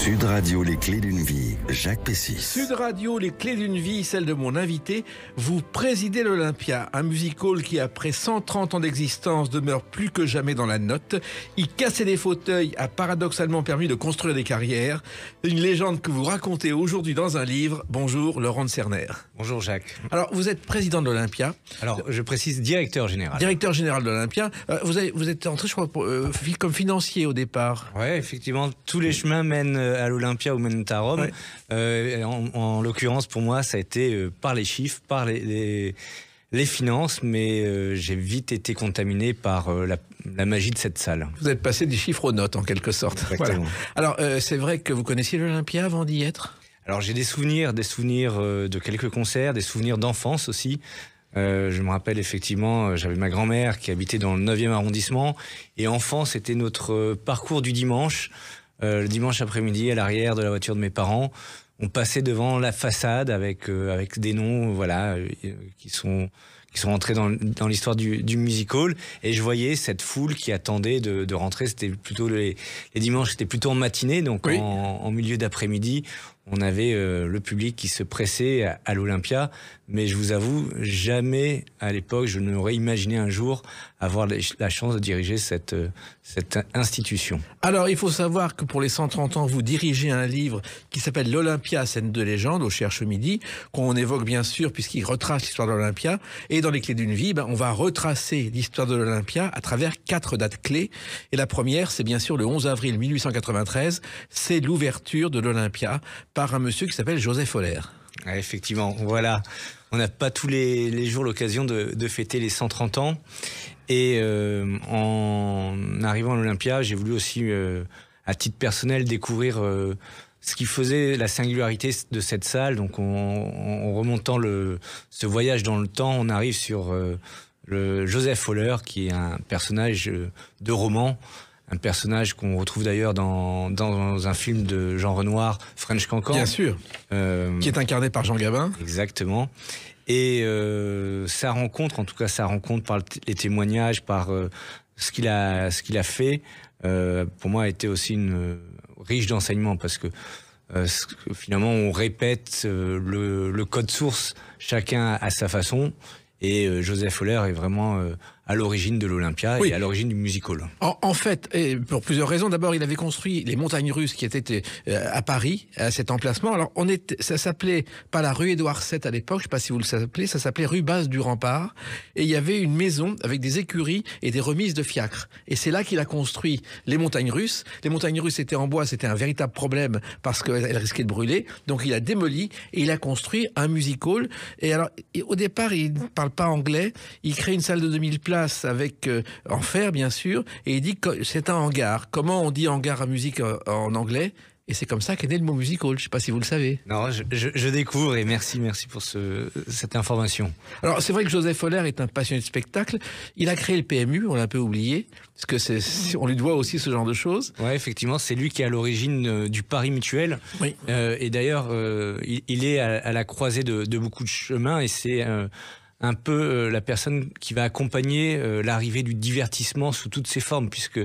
Sud Radio, les clés d'une vie, Jacques Pessis. Sud Radio, les clés d'une vie, celle de mon invité. Vous présidez l'Olympia, un music-hall qui, après 130 ans d'existence, demeure plus que jamais dans la note. Y casser des fauteuils a paradoxalement permis de construire des carrières. Une légende que vous racontez aujourd'hui dans un livre. Bonjour, Laurent de Cerner. Bonjour Jacques. Alors, vous êtes président de l'Olympia. Alors, je précise directeur général. Directeur général de l'Olympia. Vous êtes entré, je crois, comme financier au départ. Oui, effectivement, tous les chemins mènent à l'Olympia ou mènent à Rome. Ouais. En l'occurrence, pour moi, ça a été par les chiffres, par les finances, mais j'ai vite été contaminé par la magie de cette salle. Vous êtes passé des chiffres aux notes, en quelque sorte. Exactement. Voilà. Alors, c'est vrai que vous connaissiez l'Olympia avant d'y être ? Alors, j'ai des souvenirs de quelques concerts, des souvenirs d'enfance aussi. Je me rappelle effectivement, j'avais ma grand-mère qui habitait dans le 9e arrondissement. Et enfant, c'était notre parcours du dimanche. Le dimanche après-midi, à l'arrière de la voiture de mes parents, on passait devant la façade avec des noms, voilà, qui sont rentrés dans l'histoire du music hall, et je voyais cette foule qui attendait de rentrer. C'était plutôt les dimanches, c'était plutôt en matinée, donc oui. en milieu d'après-midi, on avait le public qui se pressait à l'Olympia. Mais je vous avoue, jamais à l'époque, je n'aurais imaginé un jour avoir la chance de diriger cette institution. Alors, il faut savoir que pour les 130 ans, vous dirigez un livre qui s'appelle l'Olympia, scène de légende, au Cherche Midi, qu'on évoque bien sûr puisqu'il retrace l'histoire de l'Olympia. Et dans les clés d'une vie, on va retracer l'histoire de l'Olympia à travers 4 dates clés. Et la première, c'est bien sûr le 11 avril 1893. C'est l'ouverture de l'Olympia par un monsieur qui s'appelle Joseph Oller. Ouais, effectivement, voilà. On n'a pas tous les jours l'occasion de fêter les 130 ans. Et en arrivant à l'Olympia, j'ai voulu aussi, à titre personnel, découvrir ce qui faisait la singularité de cette salle. Donc en remontant ce voyage dans le temps, on arrive sur le Joseph Oller, qui est un personnage de roman. Un personnage qu'on retrouve d'ailleurs dans un film de Jean Renoir, French Cancan. Bien sûr, qui est incarné par Jean Gabin. Exactement. Et sa rencontre par les témoignages, par ce qu'il a fait, pour moi a été aussi riche d'enseignements, parce que finalement on répète le code source, chacun à sa façon. Et Joseph Oller est vraiment à l'origine de l'Olympia, oui. Et à l'origine du music hall. En fait, et pour plusieurs raisons. D'abord, il avait construit les montagnes russes qui étaient à Paris, à cet emplacement. Alors, ça s'appelait pas la rue Édouard VII à l'époque, je ne sais pas si vous le savez, ça s'appelait rue Basse du Rempart. Et il y avait une maison avec des écuries et des remises de fiacres. Et c'est là qu'il a construit les montagnes russes. Les montagnes russes étaient en bois, c'était un véritable problème parce qu'elles risquaient de brûler. Donc, il a démoli et il a construit un music hall. Et alors, au départ, il ne parle pas anglais. Il crée une salle de 2000 places avec en fer, bien sûr, et il dit que c'est un hangar. Comment on dit hangar à musique en anglais ? Et c'est comme ça qu'est né le mot music hall. Je ne sais pas si vous le savez. Non, je découvre, et merci pour cette information. Alors, c'est vrai que Joseph Oller est un passionné de spectacle. Il a créé le PMU, on l'a un peu oublié, parce que on lui doit aussi ce genre de choses. Ouais, effectivement, c'est lui qui est à l'origine du pari mutuel. Oui. Et d'ailleurs, il est à la croisée de beaucoup de chemins, et c'est un peu la personne qui va accompagner l'arrivée du divertissement sous toutes ses formes, puisque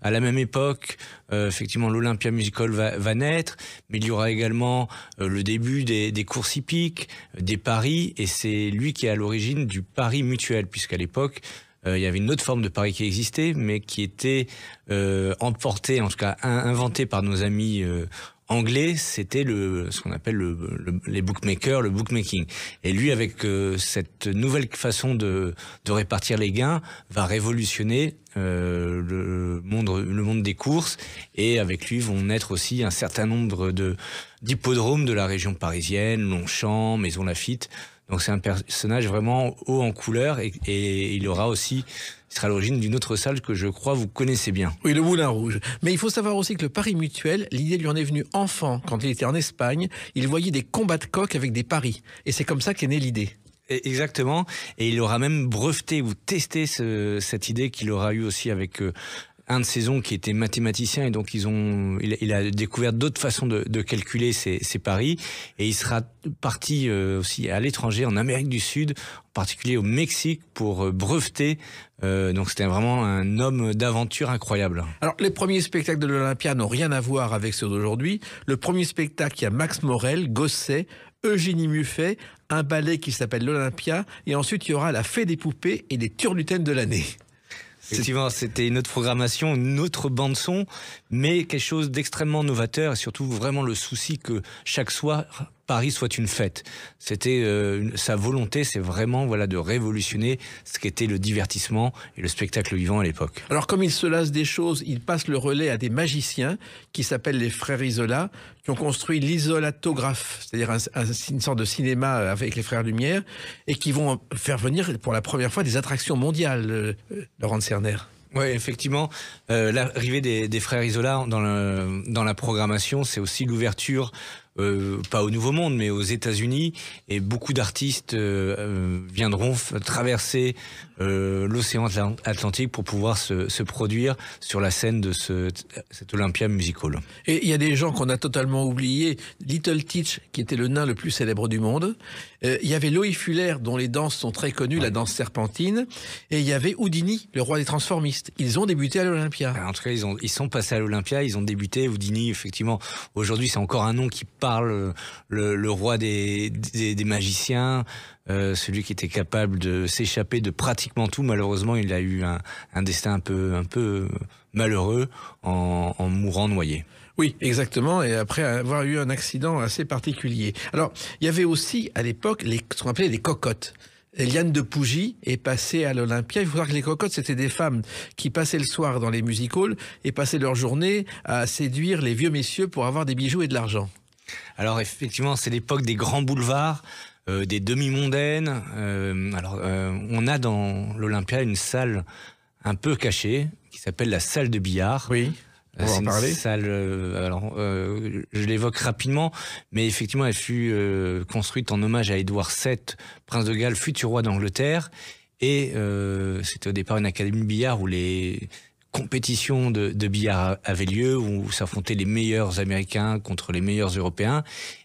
à la même époque, effectivement, l'Olympia Music Hall va naître, mais il y aura également le début des courses hippiques, des paris, et c'est lui qui est à l'origine du pari mutuel, puisqu'à l'époque, il y avait une autre forme de pari qui existait, mais qui était emportée, en tout cas inventée par nos amis anglais, c'était ce qu'on appelle les bookmakers, le bookmaking. Et lui, avec cette nouvelle façon de répartir les gains, va révolutionner le monde des courses. Et avec lui vont naître aussi un certain nombre d'hippodromes de la région parisienne, Longchamp, Maison Lafitte. Donc c'est un personnage vraiment haut en couleur, et il sera à l'origine d'une autre salle que je crois vous connaissez bien. Oui, le Moulin Rouge. Mais il faut savoir aussi que le pari mutuel, l'idée lui en est venue enfant, quand il était en Espagne. Il voyait des combats de coqs avec des paris. Et c'est comme ça qu'est née l'idée. Exactement. Et il aura même breveté ou testé cette idée qu'il aura eue aussi avec un de ses oncles qui était mathématicien et donc il a découvert d'autres façons de calculer ses paris, et il sera parti aussi à l'étranger, en Amérique du Sud, en particulier au Mexique, pour breveter. Donc c'était vraiment un homme d'aventure incroyable. Alors les premiers spectacles de l'Olympia n'ont rien à voir avec ceux d'aujourd'hui. Le premier spectacle, il y a Max Morel, Gosset, Eugénie Muffet, un ballet qui s'appelle l'Olympia, et ensuite il y aura la Fée des poupées et les turlutaines de l'année. Effectivement, c'était une autre programmation, une autre bande-son, mais quelque chose d'extrêmement novateur, et surtout vraiment le souci que chaque soir, Paris soit une fête. C'était sa volonté, c'est vraiment de révolutionner ce qu'était le divertissement et le spectacle vivant à l'époque. Alors comme il se lasse des choses, il passe le relais à des magiciens qui s'appellent les frères Isola, qui ont construit l'isolatographe, c'est-à-dire une sorte de cinéma avec les frères Lumière, et qui vont faire venir pour la première fois des attractions mondiales, Laurent de Cerner. Oui, effectivement, l'arrivée des frères Isola dans la programmation, c'est aussi l'ouverture, pas au Nouveau Monde, mais aux États-Unis, et beaucoup d'artistes viendront traverser l'océan Atlantique pour pouvoir se produire sur la scène de cet Olympia Music Hall. Et il y a des gens qu'on a totalement oubliés. Little Teach, qui était le nain le plus célèbre du monde. Il y avait Loïc Fuller, dont les danses sont très connues, la danse serpentine. Et il y avait Houdini, le roi des transformistes. Ils ont débuté à l'Olympia. En tout cas, ils sont passés à l'Olympia, ils ont débuté. Houdini, effectivement, aujourd'hui, c'est encore un nom qui parle, le roi des magiciens, celui qui était capable de s'échapper de pratiquement tout. Malheureusement, il a eu un destin un peu malheureux en mourant noyé. Oui, exactement, et après avoir eu un accident assez particulier. Alors, il y avait aussi, à l'époque, ce qu'on appelait les cocottes. Liane de Pougy est passée à l'Olympia. Il faut savoir que les cocottes, c'était des femmes qui passaient le soir dans les music halls et passaient leur journée à séduire les vieux messieurs pour avoir des bijoux et de l'argent. Alors, effectivement, c'est l'époque des grands boulevards, des demi-mondaines. On a dans l'Olympia une salle un peu cachée qui s'appelle la salle de billard. Oui. C'est une salle, je l'évoque rapidement, mais effectivement, elle fut construite en hommage à Édouard VII, prince de Galles, futur roi d'Angleterre, et c'était au départ une académie de billard où les compétitions de billard avaient lieu, où s'affrontaient les meilleurs Américains contre les meilleurs Européens,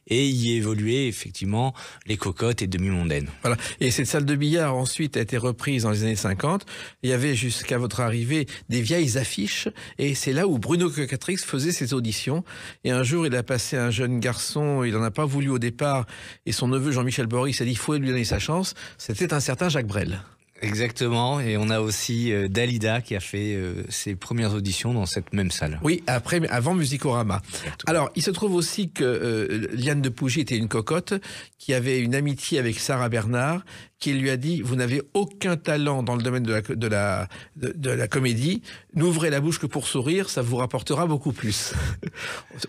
et y évoluaient effectivement les cocottes et demi-mondaines. Voilà. Et cette salle de billard ensuite a été reprise dans les années 50. Il y avait jusqu'à votre arrivée des vieilles affiches, et c'est là où Bruno Cocatrix faisait ses auditions. Et un jour, il a passé un jeune garçon, il n'en a pas voulu au départ, et son neveu Jean-Michel Boris a dit il faut lui donner sa chance. C'était un certain Jacques Brel. Exactement, et on a aussi Dalida qui a fait ses premières auditions dans cette même salle. Oui, avant Musicorama. Alors, il se trouve aussi que Liane de Pougy était une cocotte qui avait une amitié avec Sarah Bernard, qui lui a dit « Vous n'avez aucun talent dans le domaine de la comédie, n'ouvrez la bouche que pour sourire, ça vous rapportera beaucoup plus. »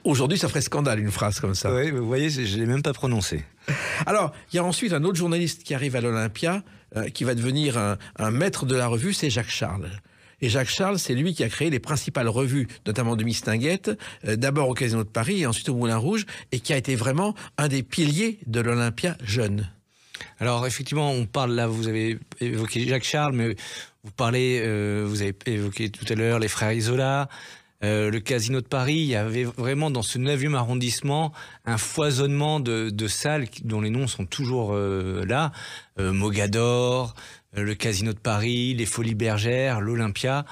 Aujourd'hui, ça ferait scandale, une phrase comme ça. Oui, vous voyez, je ne l'ai même pas prononcé. Alors, il y a ensuite un autre journaliste qui arrive à l'Olympia, qui va devenir un maître de la revue, c'est Jacques Charles. Et Jacques Charles, c'est lui qui a créé les principales revues, notamment de Mistinguett, d'abord au Casino de Paris et ensuite au Moulin Rouge, et qui a été vraiment un des piliers de l'Olympia jeune. Alors effectivement, on parle là, vous avez évoqué Jacques Charles, mais vous avez évoqué tout à l'heure les frères Isola, le Casino de Paris. Il y avait vraiment dans ce 9e arrondissement un foisonnement de salles dont les noms sont toujours là. Mogador, le Casino de Paris, les Folies Bergères, l'Olympia.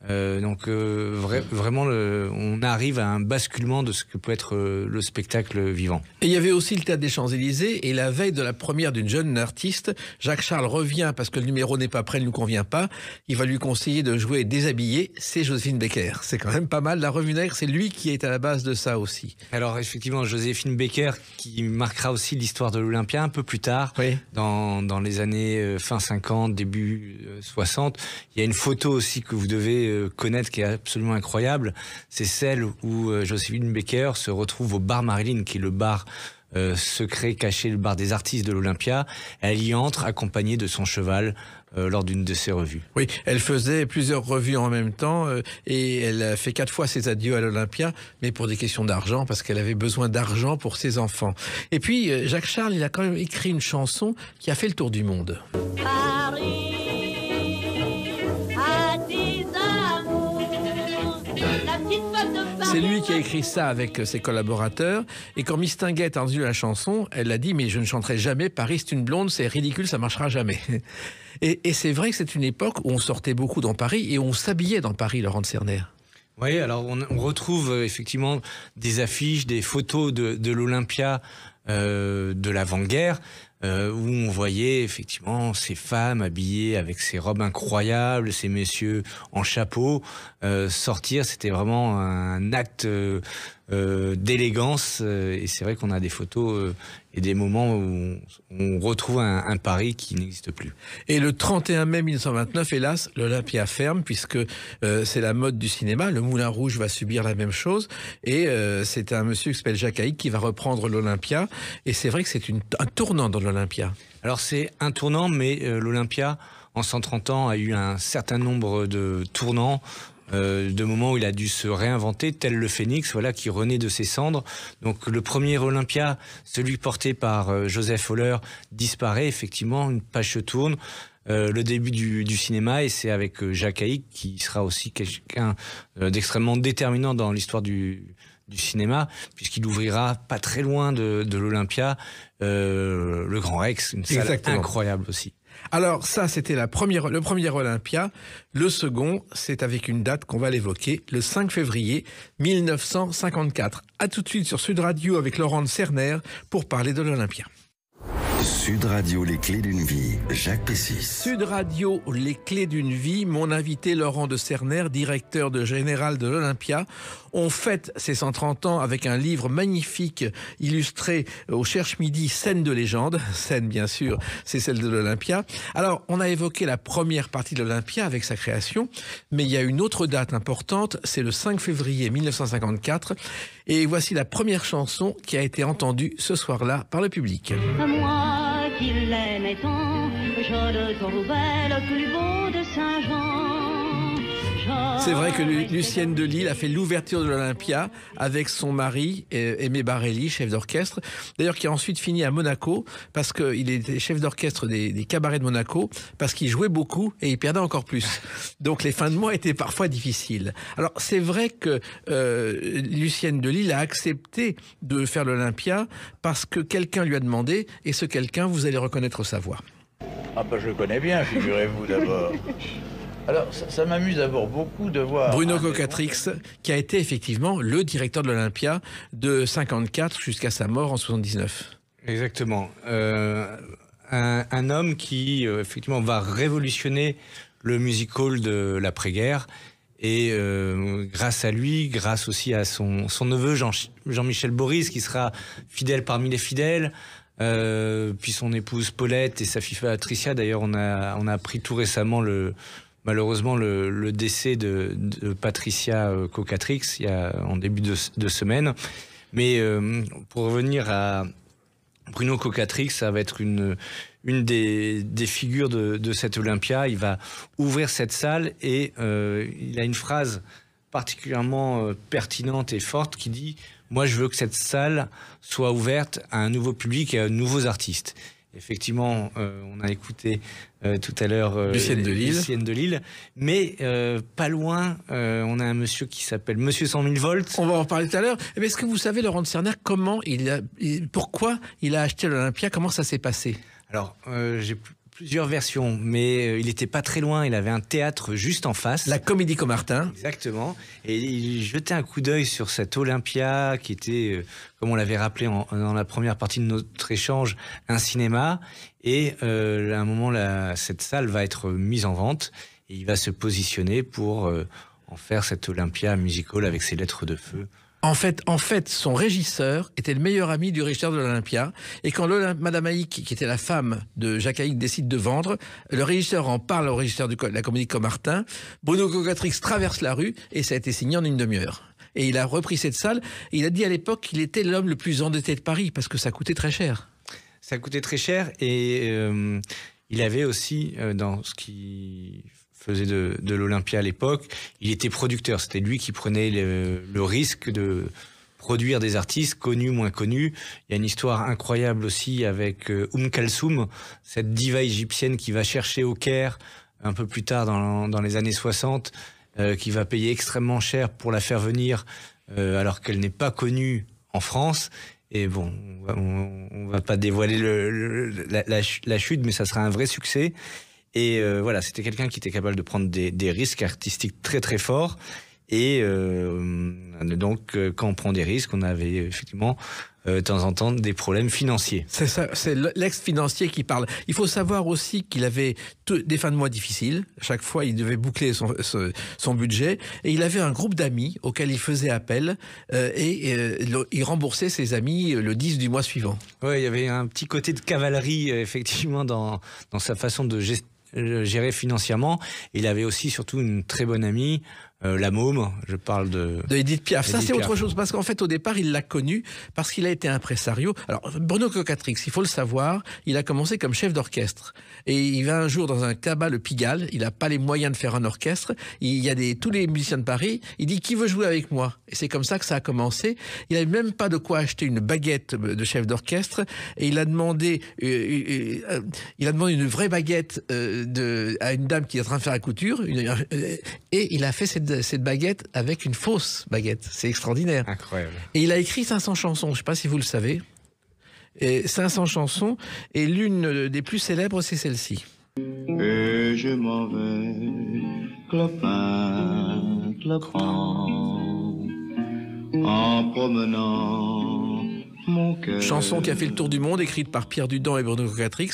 Vraiment, on arrive à un basculement de ce que peut être le spectacle vivant. Et il y avait aussi le Théâtre des Champs-Élysées, et la veille de la première d'une jeune artiste, Jacques Charles revient parce que le numéro n'est pas prêt, il ne nous convient pas. Il va lui conseiller de jouer déshabillé, c'est Joséphine Baker. C'est quand même pas mal. La Revue Nègre, c'est lui qui est à la base de ça aussi. Alors effectivement, Joséphine Baker, qui marquera aussi l'histoire de l'Olympia un peu plus tard, oui. dans les années fin 50, début 60. Il y a une photo aussi que vous devez connaître qui est absolument incroyable, c'est celle où Joséphine Baker se retrouve au bar Marilyn, qui est le bar secret caché, le bar des artistes de l'Olympia. Elle y entre accompagnée de son cheval lors d'une de ses revues. Oui, elle faisait plusieurs revues en même temps et elle a fait 4 fois ses adieux à l'Olympia, mais pour des questions d'argent, parce qu'elle avait besoin d'argent pour ses enfants. Et puis Jacques Charles, il a quand même écrit une chanson qui a fait le tour du monde. Paris, à tes amours, C'est lui qui a écrit ça avec ses collaborateurs. Et quand Miss Tinguette a entendu la chanson, elle a dit « Mais je ne chanterai jamais, Paris c'est une blonde, c'est ridicule, ça marchera jamais ». Et c'est vrai que c'est une époque où on sortait beaucoup dans Paris et où on s'habillait dans Paris, Laurent de Cerner. Oui, alors on retrouve effectivement des affiches, des photos de l'Olympia de l'avant-guerre, où on voyait effectivement ces femmes habillées avec ces robes incroyables, ces messieurs en chapeau. Sortir, c'était vraiment un acte d'élégance. Et c'est vrai qu'on a des photos et des moments où on retrouve un Paris qui n'existe plus. Et le 31 mai 1929, hélas, l'Olympia ferme, puisque c'est la mode du cinéma. Le Moulin Rouge va subir la même chose. Et c'est un monsieur qui s'appelle Jacques Haïk qui va reprendre l'Olympia. Et c'est vrai que c'est un tournant dans l'Olympia. Alors c'est un tournant, mais l'Olympia, en 130 ans, a eu un certain nombre de tournants, de moments où il a dû se réinventer, tel le phénix, voilà, qui renaît de ses cendres. Donc le premier Olympia, celui porté par Joseph Höller, disparaît, effectivement, une page se tourne. Le début du cinéma, et c'est avec Jacques Haïk, qui sera aussi quelqu'un d'extrêmement déterminant dans l'histoire du cinéma, puisqu'il ouvrira pas très loin de l'Olympia le Grand Rex, une salle Exactement. incroyable aussi. Alors ça, c'était le premier Olympia. Le second, c'est avec une date qu'on va l'évoquer, le 5 février 1954. À tout de suite sur Sud Radio avec Laurent de Cerner pour parler de l'Olympia. Sud Radio, les clés d'une vie, Jacques Pessis. Sud Radio, les clés d'une vie. Mon invité Laurent de Cerner, directeur général de l'Olympia. On fête ses 130 ans avec un livre magnifique illustré au Cherche Midi, Scène de légende. Scène, bien sûr, c'est celle de l'Olympia. Alors, on a évoqué la première partie de l'Olympia avec sa création, mais il y a une autre date importante, c'est le 5 février 1954. Et voici la première chanson qui a été entendue ce soir-là par le public. Moi qui l'aimais tant, je le trouvais le plus beau de Saint-Jean. C'est vrai que Lucienne de Lille a fait l'ouverture de l'Olympia avec son mari, Aimé Barelli, chef d'orchestre. D'ailleurs, qui a ensuite fini à Monaco, parce qu'il était chef d'orchestre des cabarets de Monaco, parce qu'il jouait beaucoup et il perdait encore plus. Donc les fins de mois étaient parfois difficiles. Alors c'est vrai que Lucienne de Lille a accepté de faire l'Olympia parce que quelqu'un lui a demandé, et ce quelqu'un, vous allez reconnaître sa voix. Ah bah je le connais bien, figurez-vous d'abord. Alors ça m'amuse d'abord beaucoup de voir... Bruno Cocatrix, qui a été effectivement le directeur de l'Olympia de 54 jusqu'à sa mort en 79. Exactement. Un homme qui, effectivement, va révolutionner le music-hall de l'après-guerre. Et grâce à lui, grâce aussi à son neveu Jean-Michel Boris, qui sera fidèle parmi les fidèles, puis son épouse Paulette et sa fille Patricia. D'ailleurs, on a appris tout récemment malheureusement le décès de Patricia Cocatrix en début de semaine. Mais pour revenir à Bruno Cocatrix, ça va être une des figures de cette Olympia. Il va ouvrir cette salle et il a une phrase particulièrement pertinente et forte qui dit « Moi, je veux que cette salle soit ouverte à un nouveau public et à de nouveaux artistes ». Effectivement, on a écouté tout à l'heure Lucienne de Lille, mais pas loin, on a un monsieur qui s'appelle Monsieur 100 000 volts. On va en reparler tout à l'heure. Mais est-ce que vous savez, Laurent de Cerner, pourquoi il a acheté l'Olympia? Comment ça s'est passé? Alors, j'ai plusieurs versions, mais il n'était pas très loin. Il avait un théâtre juste en face. La Comédie Comartin. Exactement. Et il jetait un coup d'œil sur cette Olympia qui était, comme on l'avait rappelé dans la première partie de notre échange, un cinéma. Et à un moment, cette salle va être mise en vente et il va se positionner pour en faire cette Olympia Music Hall avec ses lettres de feu. En fait, son régisseur était le meilleur ami du régisseur de l'Olympia. Et quand Madame Haïk, qui était la femme de Jacques Haïk, décide de vendre, le régisseur en parle au régisseur de la Comédie Comartin. Bruno Cocatrix traverse la rue et ça a été signé en une demi-heure. Et il a repris cette salle. Et il a dit à l'époque qu'il était l'homme le plus endetté de Paris parce que ça coûtait très cher. Ça coûtait très cher et il avait aussi, dans ce qui faisait de l'Olympia à l'époque, il était producteur. C'était lui qui prenait le risque de produire des artistes connus, moins connus. Il y a une histoire incroyable aussi avec Kalsoum, cette diva égyptienne qui va chercher au Caire un peu plus tard dans les années 60, qui va payer extrêmement cher pour la faire venir alors qu'elle n'est pas connue en France. Et bon, on va pas dévoiler la chute, mais ça sera un vrai succès. Et voilà, c'était quelqu'un qui était capable de prendre des risques artistiques très très forts. Et donc, quand on prend des risques, on avait effectivement de temps en temps des problèmes financiers. C'est ça, c'est l'ex-financier qui parle. Il faut savoir aussi qu'il avait des fins de mois difficiles. Chaque fois, il devait boucler son budget. Et il avait un groupe d'amis auquel il faisait appel il remboursait ses amis le 10 du mois suivant. Oui, il y avait un petit côté de cavalerie, effectivement, dans sa façon de gérer financièrement. Il avait aussi surtout une très bonne amie, la môme, je parle de Édith Piaf. Ça, c'est Piaf. autre chose, parce qu'en fait, au départ, il l'a connu parce qu'il a été impresario. Alors, Bruno Cocatrix, il faut le savoir, il a commencé comme chef d'orchestre. Et il va un jour dans un cabas, le Pigalle, il n'a pas les moyens de faire un orchestre. Il y a tous les musiciens de Paris, il dit « Qui veut jouer avec moi ?» Et c'est comme ça que ça a commencé. Il n'avait même pas de quoi acheter une baguette de chef d'orchestre. Et il a demandé une vraie baguette à une dame qui est en train de faire la couture. Et il a fait cette baguette avec une fausse baguette. C'est extraordinaire. Incroyable. Et il a écrit 500 chansons, je ne sais pas si vous le savez. Et 500 chansons, et l'une des plus célèbres, c'est celle-ci. Et je m'en vais, clopin, clopin, en promenant mon cœur. Chanson qui a fait le tour du monde, écrite par Pierre Dudon et Bruno Cocatrix,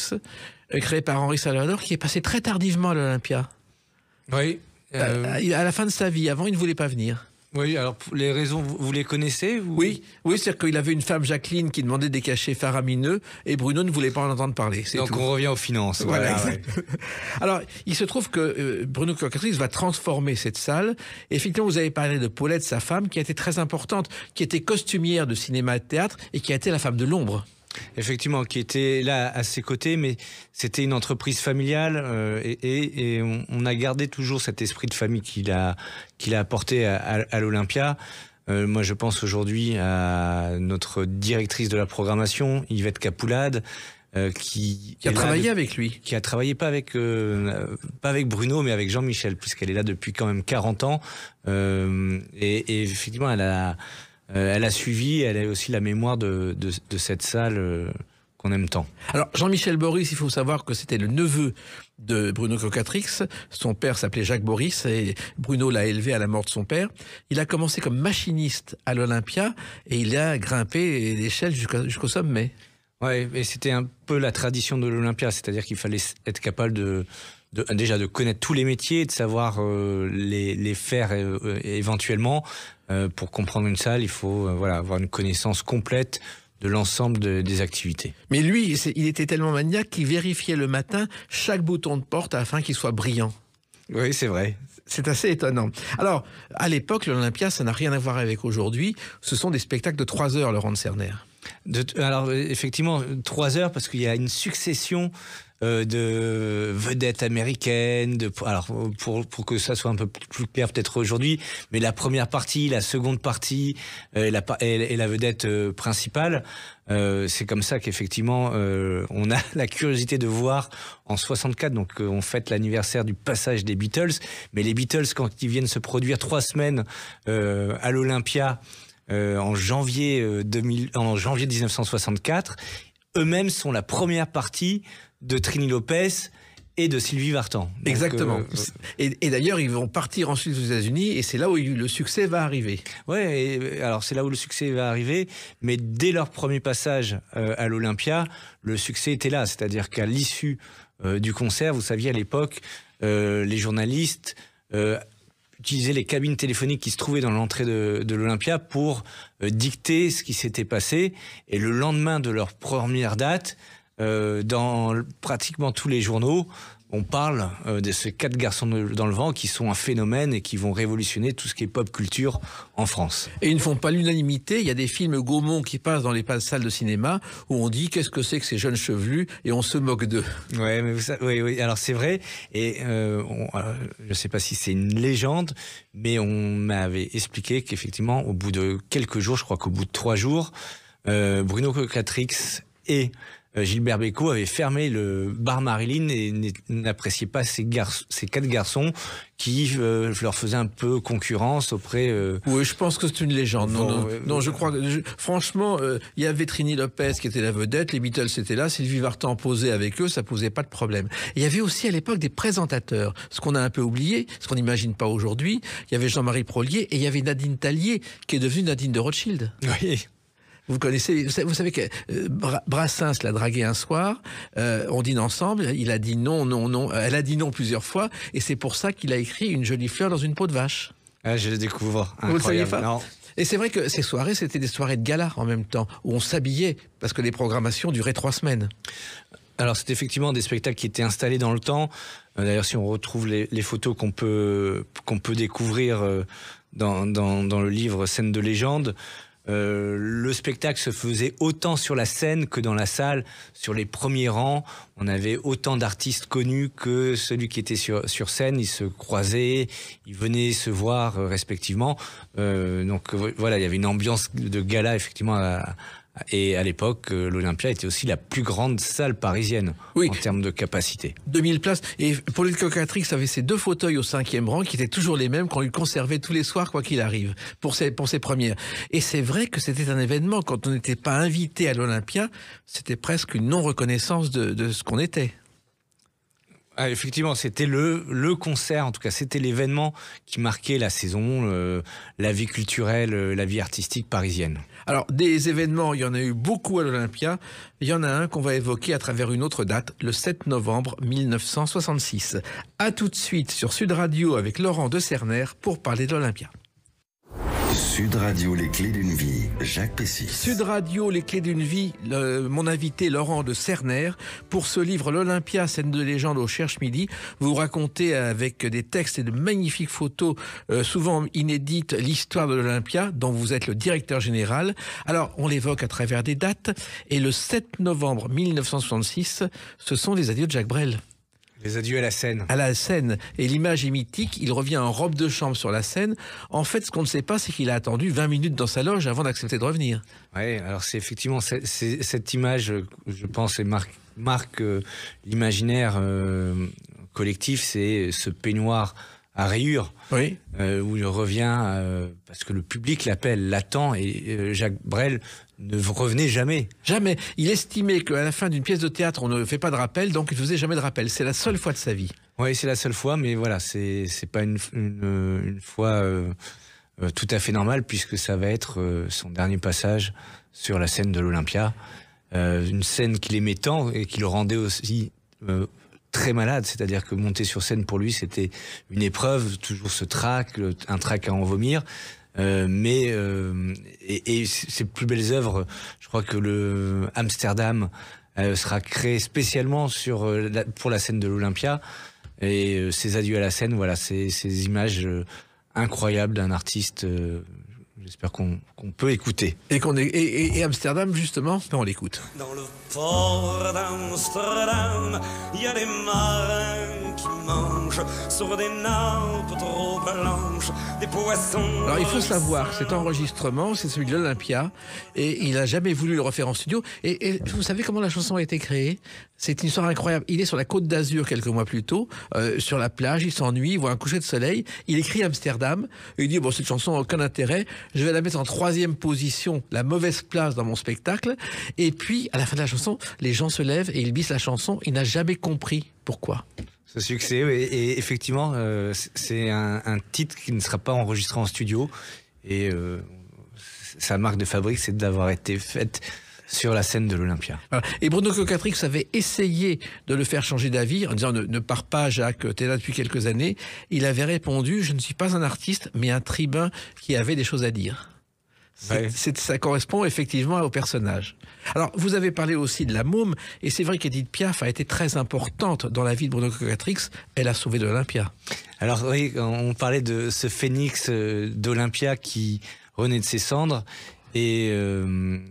créée par Henri Salvador, qui est passé très tardivement à l'Olympia. Oui. À la fin de sa vie. Avant, il ne voulait pas venir. Oui, alors les raisons, vous les connaissez Oui, c'est-à-dire qu'il avait une femme, Jacqueline, qui demandait des cachets faramineux, et Bruno ne voulait pas en entendre parler. Donc tout. On revient aux finances. Voilà. Ouais. Alors, il se trouve que Bruno Cocatrix va transformer cette salle. Et effectivement, vous avez parlé de Paulette, sa femme, qui a été très importante, qui était costumière de cinéma et de théâtre, et qui a été la femme de l'ombre. Effectivement, qui était là à ses côtés, mais c'était une entreprise familiale et on a gardé toujours cet esprit de famille qu'il a apporté à l'Olympia. Moi, je pense aujourd'hui à notre directrice de la programmation, Yvette Capoulade, qui a travaillé avec lui. Qui a travaillé pas avec Bruno, mais avec Jean-Michel, puisqu'elle est là depuis quand même 40 ans. Et effectivement, elle a suivi, elle a aussi la mémoire de cette salle qu'on aime tant. Alors, Jean-Michel Boris, il faut savoir que c'était le neveu de Bruno Cocatrix. Son père s'appelait Jacques Boris et Bruno l'a élevé à la mort de son père. Il a commencé comme machiniste à l'Olympia et il a grimpé l'échelle jusqu'au sommet. Ouais, et c'était un peu la tradition de l'Olympia, c'est-à-dire qu'il fallait être capable déjà de connaître tous les métiers, de savoir les faire éventuellement. Pour comprendre une salle, il faut avoir une connaissance complète de l'ensemble des activités. Mais lui, il était tellement maniaque qu'il vérifiait le matin chaque bouton de porte afin qu'il soit brillant. Oui, c'est vrai. C'est assez étonnant. Alors, à l'époque, l'Olympia, ça n'a rien à voir avec aujourd'hui. Ce sont des spectacles de 3 heures, Laurent de Cerner. Alors, effectivement, 3 heures, parce qu'il y a une succession de vedettes américaines, alors pour que ça soit un peu plus clair peut-être aujourd'hui, mais la première partie, la seconde partie et la vedette principale, c'est comme ça qu'effectivement on a la curiosité de voir en 64, donc on fête l'anniversaire du passage des Beatles, mais les Beatles quand ils viennent se produire 3 semaines à l'Olympia en janvier 1964, eux-mêmes sont la première partie de Trini Lopez et de Sylvie Vartan. Donc, exactement. Et d'ailleurs, ils vont partir ensuite aux États-Unis et c'est là où le succès va arriver. Ouais, alors c'est là où le succès va arriver, mais dès leur premier passage à l'Olympia, le succès était là. C'est-à-dire qu'à l'issue du concert, vous saviez à l'époque, les journalistes utilisaient les cabines téléphoniques qui se trouvaient dans l'entrée de l'Olympia pour dicter ce qui s'était passé. Et le lendemain de leur première date, dans pratiquement tous les journaux, on parle de ces 4 garçons dans le vent qui sont un phénomène et qui vont révolutionner tout ce qui est pop culture en France. Et ils ne font pas l'unanimité. Il y a des films Gaumont qui passent dans les salles de cinéma où on dit qu'est-ce que c'est que ces jeunes chevelus et on se moque d'eux. Ouais, mais oui, alors c'est vrai. Et je ne sais pas si c'est une légende, mais on m'avait expliqué qu'effectivement, au bout de quelques jours, je crois qu'au bout de 3 jours, Bruno Cocatrix et Gilbert Bécaud avait fermé le bar Marilyn et n'appréciait pas ces 4 garçons qui leur faisaient un peu concurrence auprès... Oui, je pense que c'est une légende. Non, je crois que... franchement, il y avait Trini Lopez qui était la vedette, les Beatles étaient là, Sylvie Vartan posait avec eux, ça posait pas de problème. Et il y avait aussi à l'époque des présentateurs, ce qu'on a un peu oublié, ce qu'on n'imagine pas aujourd'hui. Il y avait Jean-Marie Prolier et il y avait Nadine Tallier qui est devenue Nadine de Rothschild. Oui. Vous connaissez, vous savez que Brassens l'a dragué un soir, on dîne ensemble, il a dit non, elle a dit non plusieurs fois, et c'est pour ça qu'il a écrit Une jolie fleur dans une peau de vache. Ah, je le découvre. Vous le saviez pas ? Non. Et c'est vrai que ces soirées, c'était des soirées de gala en même temps, où on s'habillait, parce que les programmations duraient 3 semaines. Alors c'est effectivement des spectacles qui étaient installés dans le temps. D'ailleurs, si on retrouve les photos qu'on peut découvrir dans le livre Scènes de légende, le spectacle se faisait autant sur la scène que dans la salle. Sur les premiers rangs, on avait autant d'artistes connus que celui qui était sur scène. Ils se croisaient, ils venaient se voir respectivement. Donc voilà, il y avait une ambiance de gala effectivement. Et à l'époque, l'Olympia était aussi la plus grande salle parisienne en termes de capacité. 2000 places. Et Pauline Cocatrix avait ses 2 fauteuils au 5e rang qui étaient toujours les mêmes qu'on lui conservait tous les soirs quoi qu'il arrive pour ses premières. Et c'est vrai que c'était un événement. Quand on n'était pas invité à l'Olympia, c'était presque une non-reconnaissance de ce qu'on était. Ah, effectivement, c'était le concert, en tout cas, c'était l'événement qui marquait la saison, la vie culturelle, la vie artistique parisienne. Alors, des événements, il y en a eu beaucoup à l'Olympia. Il y en a un qu'on va évoquer à travers une autre date, le 7 novembre 1966. À tout de suite sur Sud Radio avec Laurent de Cerner pour parler de l'Olympia. Sud Radio, les clés d'une vie, Jacques Pessis. Sud Radio, les clés d'une vie, mon invité Laurent de Cerner. Pour ce livre, l'Olympia, scène de légende au Cherche Midi, vous racontez avec des textes et de magnifiques photos, souvent inédites, l'histoire de l'Olympia, dont vous êtes le directeur général. Alors, on l'évoque à travers des dates. Et le 7 novembre 1966, ce sont les adieux de Jacques Brel. Les adieux à la scène. À la scène. Et l'image est mythique. Il revient en robe de chambre sur la scène. En fait, ce qu'on ne sait pas, c'est qu'il a attendu 20 minutes dans sa loge avant d'accepter de revenir. Oui, alors c'est effectivement cette image, je pense, marque l'imaginaire collectif. C'est ce peignoir à rayures, oui. Où il revient parce que le public l'attend, et Jacques Brel ne revenait jamais. Jamais. Il estimait qu'à la fin d'une pièce de théâtre, on ne fait pas de rappel, donc il ne faisait jamais de rappel. C'est la seule fois de sa vie. Oui, c'est la seule fois, mais voilà, c'est pas une fois tout à fait normale, puisque ça va être son dernier passage sur la scène de l'Olympia. Une scène qu'il aimait tant et qui le rendait aussi très malade, c'est-à-dire que monter sur scène pour lui, c'était une épreuve, toujours ce trac, un trac à en vomir. Mais ses plus belles œuvres, je crois que le Amsterdam sera créé spécialement pour la scène de l'Olympia, et ses adieux à la scène, voilà, ces images incroyables d'un artiste. J'espère qu'on peut écouter. Et Amsterdam, justement, on l'écoute. Dans le port d'Amsterdam, il y a des marins qui mangent sur des nappes trop blanches, des poissons. Alors il faut savoir, cet enregistrement, c'est celui de l'Olympia, et il n'a jamais voulu le refaire en studio. Et vous savez comment la chanson a été créée ? C'est une histoire incroyable. Il est sur la Côte d'Azur quelques mois plus tôt, sur la plage, il s'ennuie, il voit un coucher de soleil, il écrit Amsterdam, et il dit, bon, cette chanson n'a aucun intérêt, je vais la mettre en 3e position, la mauvaise place dans mon spectacle, et puis, à la fin de la chanson, les gens se lèvent et ils bissent la chanson, il n'a jamais compris pourquoi. Ce succès, et effectivement, c'est un titre qui ne sera pas enregistré en studio, et sa marque de fabrique, c'est d'avoir été faite sur la scène de l'Olympia. Voilà. Et Bruno Cocatrix avait essayé de le faire changer d'avis en disant ne pars pas Jacques, t'es là depuis quelques années. Il avait répondu, je ne suis pas un artiste mais un tribun qui avait des choses à dire. Ça correspond effectivement au personnage. Alors vous avez parlé aussi de la môme, et c'est vrai qu'Edith Piaf a été très importante dans la vie de Bruno Cocatrix. Elle a sauvé de l'Olympia. Alors oui, on parlait de ce phénix d'Olympia qui renaît de ses cendres. Et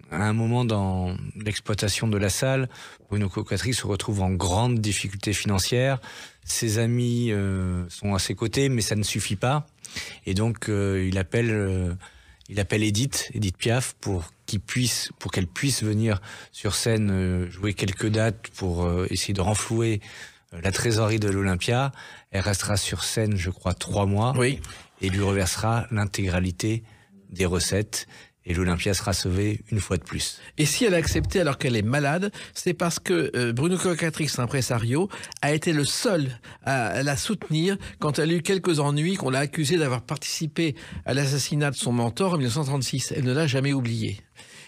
à un moment dans l'exploitation de la salle, Bruno Cocatrix se retrouve en grande difficulté financière. Ses amis sont à ses côtés, mais ça ne suffit pas. Et donc il appelle il appelle Edith Piaf, pour qu'elle puisse venir sur scène jouer quelques dates pour essayer de renflouer la trésorerie de l'Olympia. Elle restera sur scène, je crois, 3 mois. Oui. Et lui reversera l'intégralité des recettes. Et l'Olympia sera sauvée une fois de plus. Et si elle a accepté alors qu'elle est malade, c'est parce que Bruno Cocatrix, impresario, a été le seul à la soutenir quand elle a eu quelques ennuis, qu'on l'a accusé d'avoir participé à l'assassinat de son mentor en 1936. Elle ne l'a jamais oublié.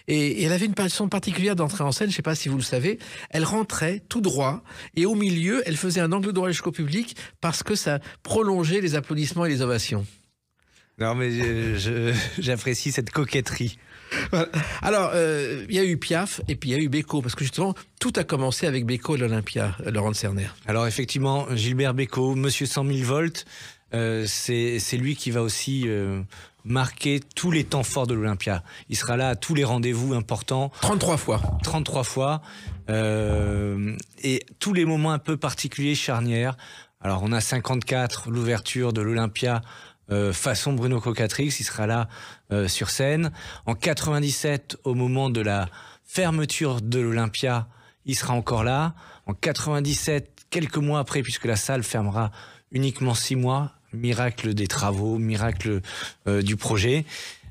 Et elle avait une façon particulière d'entrer en scène, je ne sais pas si vous le savez. Elle rentrait tout droit et au milieu, elle faisait un angle droit jusqu'au public parce que ça prolongeait les applaudissements et les ovations. Non, mais j'apprécie cette coquetterie. Voilà. Alors, il y a eu Piaf et puis il y a eu Bécaud, parce que justement, tout a commencé avec Bécaud et l'Olympia, Laurent Cerner. Alors effectivement, Gilbert Bécaud, Monsieur 100 000 volts, c'est lui qui va aussi marquer tous les temps forts de l'Olympia. Il sera là à tous les rendez-vous importants. 33 fois. 33 fois. Et tous les moments un peu particuliers, charnières. Alors on a 54, l'ouverture de l'Olympia, façon Bruno Cocatrix, il sera là sur scène. En 97, au moment de la fermeture de l'Olympia, il sera encore là. En 97, quelques mois après, puisque la salle fermera uniquement 6 mois, miracle des travaux, miracle du projet.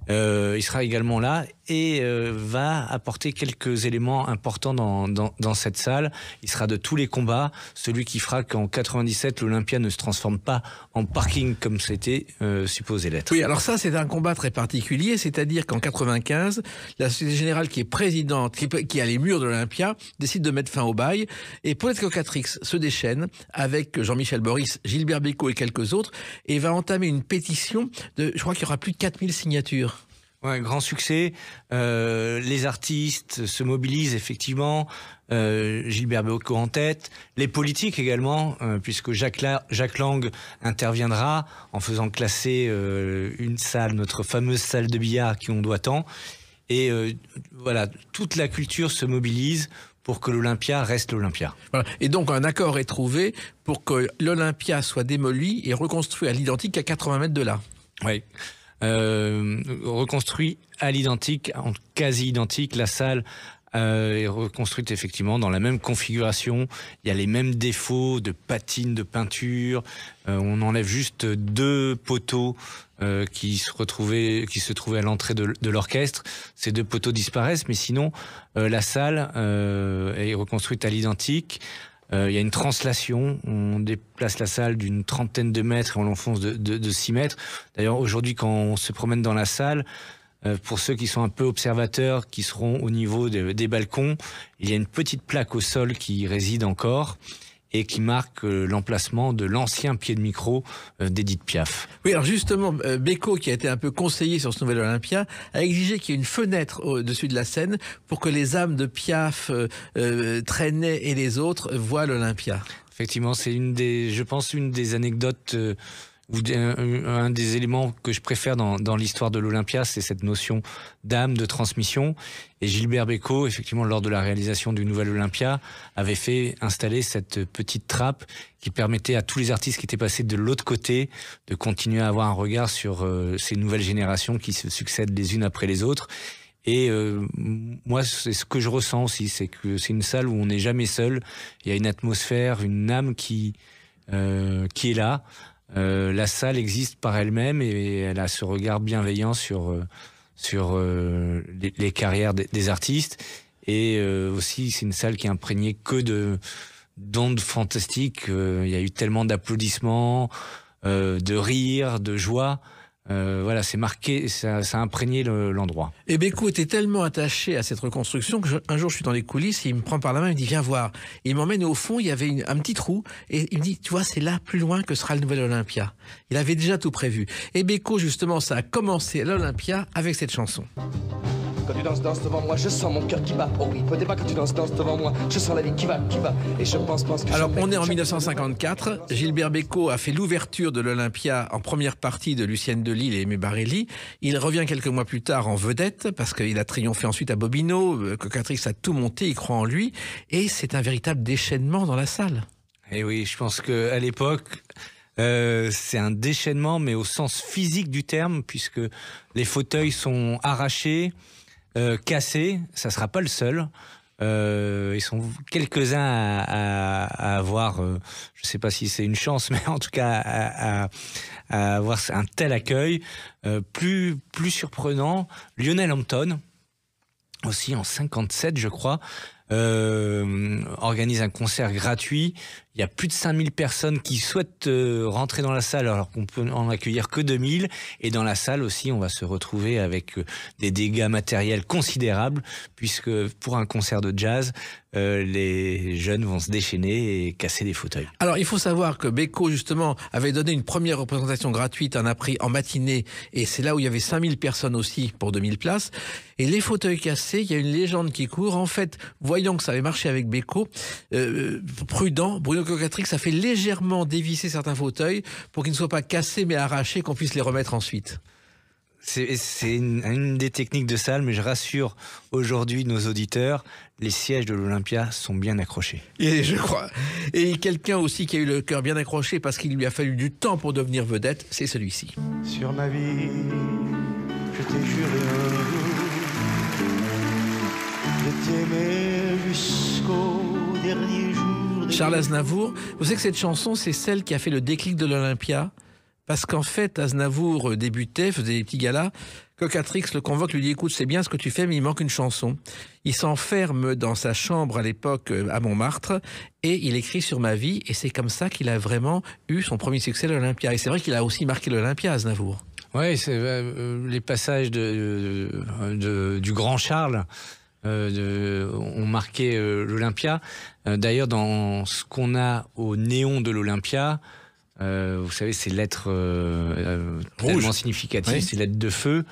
Il sera également là et va apporter quelques éléments importants dans cette salle. Il sera de tous les combats, celui qui fera qu'en 97, l'Olympia ne se transforme pas en parking comme c'était supposé l'être. Oui, alors ça, c'est un combat très particulier, c'est-à-dire qu'en 95, la Société Générale qui est présidente, qui a les murs de l'Olympia, décide de mettre fin au bail, et Paulette Cocatrix se déchaîne avec Jean-Michel Boris, Gilbert Bécaud et quelques autres, et va entamer une pétition de, je crois qu'il y aura plus de 4000 signatures. Ouais, grand succès. Les artistes se mobilisent effectivement. Gilbert Bécaud en tête. Les politiques également, puisque Jacques Lang interviendra en faisant classer une salle, notre fameuse salle de billard à qui on doit tant. Et voilà, toute la culture se mobilise pour que l'Olympia reste l'Olympia. Voilà. Et donc un accord est trouvé pour que l'Olympia soit démoli et reconstruit à l'identique à 80 mètres de là. Oui. Reconstruit à l'identique, en quasi identique. La salle est reconstruite effectivement dans la même configuration. Il y a les mêmes défauts de patine, de peinture. On enlève juste 2 poteaux qui se trouvaient à l'entrée de l'orchestre. Ces 2 poteaux disparaissent, mais sinon la salle est reconstruite à l'identique. Il y a une translation, on déplace la salle d'une 30aine de mètres et on l'enfonce de 6 mètres. D'ailleurs, aujourd'hui, quand on se promène dans la salle, pour ceux qui sont un peu observateurs, qui seront au niveau des balcons, il y a une petite plaque au sol qui réside encore et qui marque l'emplacement de l'ancien pied de micro d'Edith Piaf. Oui, alors justement, Bécaud, qui a été un peu conseillé sur ce nouvel Olympia, a exigé qu'il y ait une fenêtre au-dessus de la scène pour que les âmes de Piaf, Trenet et les autres voient l'Olympia. Effectivement, c'est je pense, une des anecdotes ou un des éléments que je préfère dans l'histoire de l'Olympia, c'est cette notion d'âme, de transmission. Et Gilbert Bécaud, effectivement, lors de la réalisation du nouvel Olympia, avait fait installer cette petite trappe qui permettait à tous les artistes qui étaient passés de l'autre côté de continuer à avoir un regard sur ces nouvelles générations qui se succèdent les unes après les autres. Et moi, c'est ce que je ressens aussi, c'est que c'est une salle où on n'est jamais seul. Il y a une atmosphère, une âme qui est là. La salle existe par elle-même et elle a ce regard bienveillant sur les carrières des artistes. Et aussi, c'est une salle qui est imprégnée que d'ondes fantastiques. Il y a eu tellement d'applaudissements, de rires, de joie. Voilà, c'est marqué, ça a imprégné l'endroit. Et Bécaud était tellement attaché à cette reconstruction que un jour je suis dans les coulisses, il me prend par la main, il me dit viens voir. Et il m'emmène au fond, il y avait un petit trou et il me dit tu vois c'est là plus loin que sera le nouvel Olympia. Il avait déjà tout prévu. Et Bécaud justement ça a commencé l'Olympia avec cette chanson. Quand tu danses devant moi, je sens mon cœur qui bat au rythme des pas. Quand tu danses devant moi, je sens la vie qui va. Et je pense que... Alors, on est en 1954. Gilbert Bécaud a fait l'ouverture de l'Olympia en première partie de Lucienne Delille et Aimé Barelli. Il revient quelques mois plus tard en vedette, parce qu'il a triomphé ensuite à Bobino. Cocatrix a tout monté, il croit en lui. Et c'est un véritable déchaînement dans la salle. Et oui, je pense qu'à l'époque... C'est un déchaînement, mais au sens physique du terme, puisque les fauteuils sont arrachés, cassés. Ça sera pas le seul. Ils sont quelques-uns à avoir, je sais pas si c'est une chance, mais en tout cas à avoir un tel accueil. Plus surprenant, Lionel Hampton, aussi en 57 je crois, organise un concert gratuit. Il y a plus de 5000 personnes qui souhaitent rentrer dans la salle alors qu'on peut en accueillir que 2000. Et dans la salle aussi, on va se retrouver avec des dégâts matériels considérables puisque pour un concert de jazz, les jeunes vont se déchaîner et casser des fauteuils. Alors, il faut savoir que Beko, justement, avait donné une première représentation gratuite en matinée, et c'est là où il y avait 5000 personnes aussi pour 2000 places. Et les fauteuils cassés, il y a une légende qui court. En fait, voyant que ça avait marché avec Beko, prudent, Bruno Cocatrix a fait légèrement dévisser certains fauteuils pour qu'ils ne soient pas cassés mais arrachés, qu'on puisse les remettre ensuite. C'est une des techniques de salle, mais je rassure aujourd'hui nos auditeurs, les sièges de l'Olympia sont bien accrochés. Et je crois. Et quelqu'un aussi qui a eu le cœur bien accroché parce qu'il lui a fallu du temps pour devenir vedette, c'est celui-ci. Sur ma vie, je t'ai juré un jour de t'aimer jusqu'au dernier jour. Charles Aznavour, vous savez que cette chanson, c'est celle qui a fait le déclic de l'Olympia. Parce qu'en fait, Aznavour débutait, faisait des petits galas. Cocatrix le convoque, lui dit « Écoute, c'est bien ce que tu fais, mais il manque une chanson. » Il s'enferme dans sa chambre à l'époque à Montmartre et il écrit sur ma vie. Et c'est comme ça qu'il a vraiment eu son premier succès à l'Olympia. Et c'est vrai qu'il a aussi marqué l'Olympia, Aznavour. Oui, c'est les passages du grand Charles ont marqué l'Olympia. D'ailleurs, dans ce qu'on a au néon de l'Olympia, vous savez, ces lettres tellement significatives, oui. Ces lettres de feu.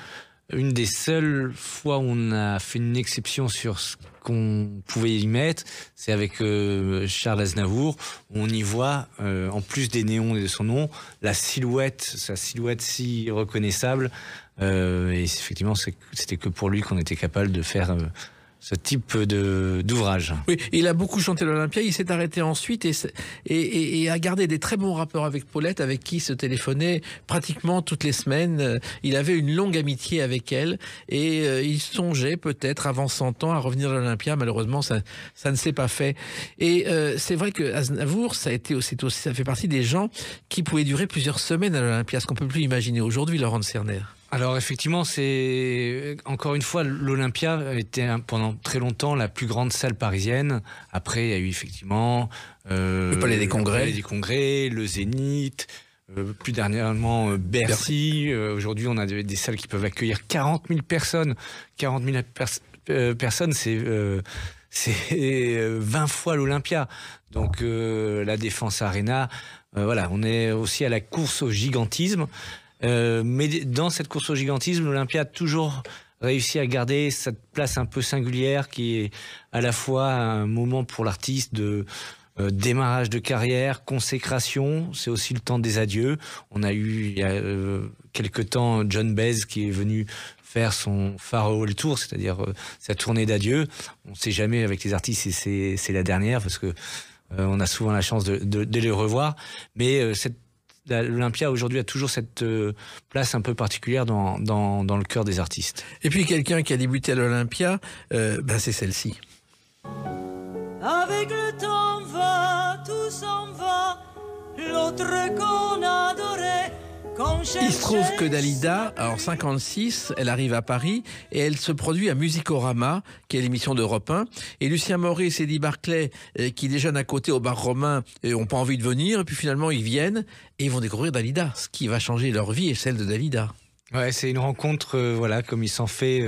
Une des seules fois où on a fait une exception sur ce qu'on pouvait y mettre, c'est avec Charles Aznavour. On y voit, en plus des néons et de son nom, sa silhouette si reconnaissable. Et effectivement, c'était que pour lui qu'on était capable de faire ce type d'ouvrage. Oui, il a beaucoup chanté l'Olympia, il s'est arrêté ensuite et a gardé des très bons rapports avec Paulette, avec qui il se téléphonait pratiquement toutes les semaines. Il avait une longue amitié avec elle et il songeait peut-être avant 100 ans à revenir à l'Olympia. Malheureusement, ça ne s'est pas fait. Et c'est vrai que Aznavour, ça fait partie des gens qui pouvaient durer plusieurs semaines à l'Olympia, ce qu'on peut plus imaginer aujourd'hui, Laurent de Cerner. Alors effectivement, c'est encore une fois, l'Olympia était pendant très longtemps la plus grande salle parisienne. Après, il y a eu effectivement le Palais des Congrès, le Zénith, plus dernièrement Bercy. Aujourd'hui, on a des salles qui peuvent accueillir 40 000 personnes. 40 000 personnes, c'est 20 fois l'Olympia. Donc la Défense Arena, voilà, on est aussi à la course au gigantisme. Mais dans cette course au gigantisme, l'Olympia a toujours réussi à garder cette place un peu singulière qui est à la fois un moment pour l'artiste de démarrage de carrière, consécration. C'est aussi le temps des adieux. On a eu il y a quelque temps John Baez qui est venu faire son Farewell Tour, c'est-à-dire sa tournée d'adieu. On ne sait jamais avec les artistes si c'est la dernière parce que on a souvent la chance de les revoir. Mais l'Olympia aujourd'hui a toujours cette place un peu particulière dans le cœur des artistes. Et puis quelqu'un qui a débuté à l'Olympia, c'est celle-ci. Avec le temps va, tout s'en va, l'autre qu'on adorait. Il se trouve que Dalida, en 56, elle arrive à Paris et elle se produit à Musicorama, qui est l'émission d'Europe 1. Et Lucien Maurice et Eddie Barclay, qui déjeunent à côté au bar romain, n'ont pas envie de venir. Et puis finalement, ils viennent et ils vont découvrir Dalida, ce qui va changer leur vie et celle de Dalida. Ouais, c'est une rencontre, comme il s'en fait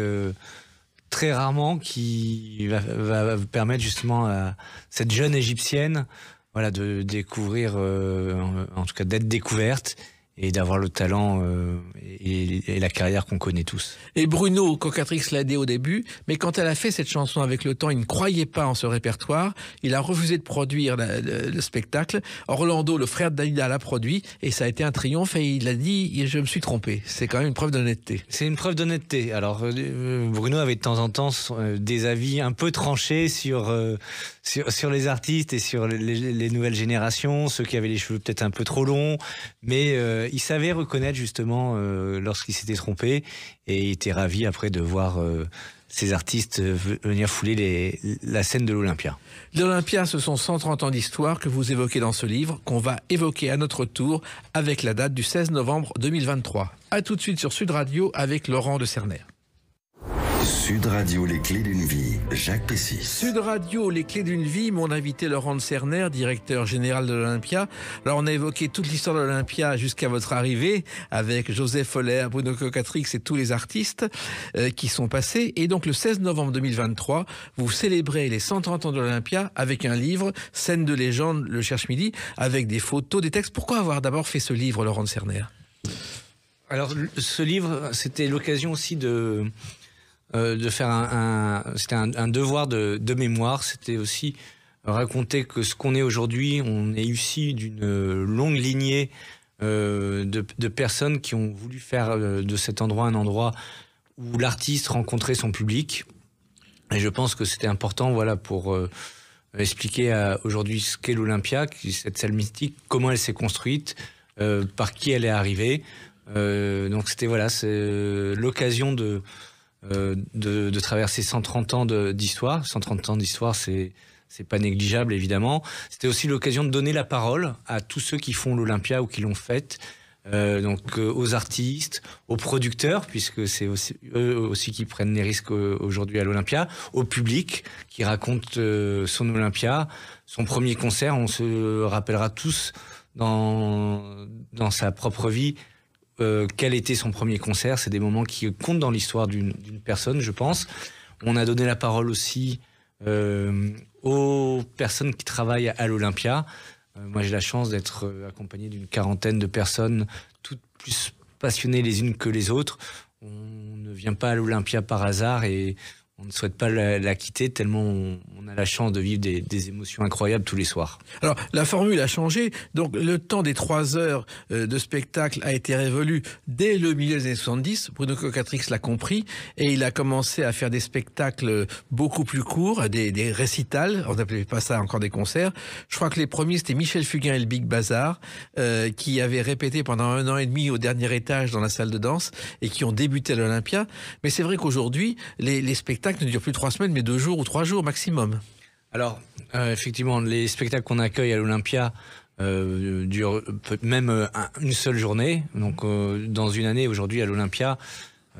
très rarement, qui va permettre justement à cette jeune égyptienne, de découvrir, en tout cas d'être découverte. d'avoir le talent et la carrière qu'on connaît tous. Et Bruno Cocatrix l'a aidé au début, mais quand elle a fait cette chanson avec le temps, il ne croyait pas en ce répertoire. Il a refusé de produire le spectacle. Orlando, le frère de Dalida, l'a produit et ça a été un triomphe et il a dit « je me suis trompé ». C'est quand même une preuve d'honnêteté. C'est une preuve d'honnêteté. Alors Bruno avait de temps en temps des avis un peu tranchés sur les artistes et sur les nouvelles générations, ceux qui avaient les cheveux peut-être un peu trop longs, mais il savait reconnaître justement lorsqu'il s'était trompé et il était ravi après de voir ces artistes venir fouler la scène de l'Olympia. L'Olympia, ce sont 130 ans d'histoire que vous évoquez dans ce livre, qu'on va évoquer à notre tour avec la date du 16 novembre 2023. A tout de suite sur Sud Radio avec Laurent de Cerner. Sud Radio, les clés d'une vie, Jacques Pessis. Sud Radio, les clés d'une vie, mon invité Laurent de Cerner, directeur général de l'Olympia. Alors on a évoqué toute l'histoire de l'Olympia jusqu'à votre arrivée avec Joseph Foller, Bruno Cocatrix et tous les artistes qui sont passés. Et donc le 16 novembre 2023, vous célébrez les 130 ans de l'Olympia avec un livre, Scène de légende, le Cherche-Midi, avec des photos, des textes. Pourquoi avoir d'abord fait ce livre, Laurent de Cerner? Alors ce livre, c'était l'occasion aussi de faire c'était un devoir de mémoire. C'était aussi raconter que ce qu'on est aujourd'hui, on est issu d'une longue lignée de personnes qui ont voulu faire de cet endroit un endroit où l'artiste rencontrait son public. Et je pense que c'était important, voilà, pour expliquer aujourd'hui ce qu'est l'Olympia, cette salle mystique, comment elle s'est construite, par qui elle est arrivée. Donc c'était c'est l'occasion de traverser 130 ans d'histoire. 130 ans d'histoire, c'est pas négligeable, évidemment. C'était aussi l'occasion de donner la parole à tous ceux qui font l'Olympia ou qui l'ont faite. Donc aux artistes, aux producteurs, puisque c'est aussi eux aussi qui prennent les risques aujourd'hui à l'Olympia, au public qui raconte son Olympia, son premier concert. On se rappellera tous dans sa propre vie quel était son premier concert. C'est des moments qui comptent dans l'histoire d'une personne, je pense. On a donné la parole aussi aux personnes qui travaillent à l'Olympia. Moi, j'ai la chance d'être accompagné d'une quarantaine de personnes, toutes plus passionnées les unes que les autres. On ne vient pas à l'Olympia par hasard et on ne souhaite pas la quitter tellement on a la chance de vivre des émotions incroyables tous les soirs. Alors, la formule a changé. Donc, le temps des 3 heures de spectacle a été révolu dès le milieu des années 70. Bruno Cocatrix l'a compris et il a commencé à faire des spectacles beaucoup plus courts, des récitals. On n'appelait pas ça encore des concerts. Je crois que les premiers, c'était Michel Fugain et le Big Bazar, qui avaient répété pendant 1 an et demi au dernier étage dans la salle de danse et qui ont débuté à l'Olympia. Mais c'est vrai qu'aujourd'hui, les spectacles ne durent plus 3 semaines, mais 2 jours ou 3 jours maximum. Alors, effectivement, les spectacles qu'on accueille à l'Olympia durent même une seule journée. Donc, dans une année, aujourd'hui, à l'Olympia,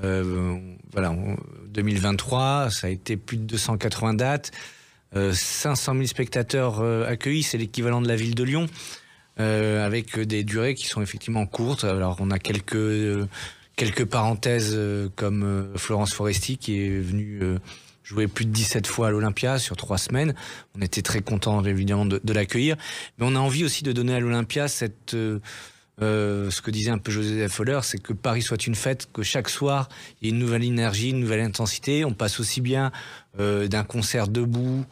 2023, ça a été plus de 280 dates, 500 000 spectateurs accueillis, c'est l'équivalent de la ville de Lyon, avec des durées qui sont effectivement courtes. Alors, on a quelques parenthèses comme Florence Foresti qui est venue jouer plus de 17 fois à l'Olympia sur 3 semaines. On était très contents évidemment de l'accueillir. Mais on a envie aussi de donner à l'Olympia ce que disait un peu Joseph Foller, c'est que Paris soit une fête, que chaque soir il y ait une nouvelle énergie, une nouvelle intensité. On passe aussi bien d'un concert debout,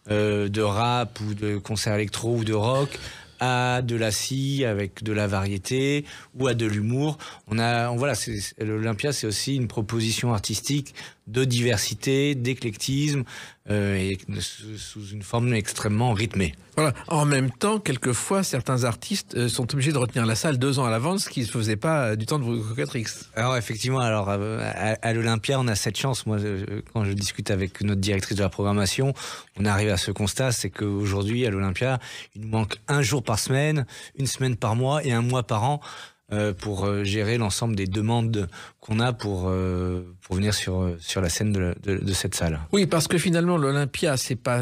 de rap ou de concert électro ou de rock, à de la scie avec de la variété ou à de l'humour. L'Olympia, c'est aussi une proposition artistique de diversité, d'éclectisme et sous une forme extrêmement rythmée. Voilà. En même temps, quelquefois, certains artistes sont obligés de retenir la salle 2 ans à l'avance, ce qui ne se faisait pas du temps de Bruno Cocatrix. Alors effectivement, à l'Olympia, on a cette chance. Moi, quand je discute avec notre directrice de la programmation, on arrive à ce constat, c'est qu'aujourd'hui, à l'Olympia, il nous manque 1 jour par semaine, 1 semaine par mois et 1 mois par an pour gérer l'ensemble des demandes qu'on a pour venir sur la scène de cette salle. Oui, parce que finalement, l'Olympia, c'est pas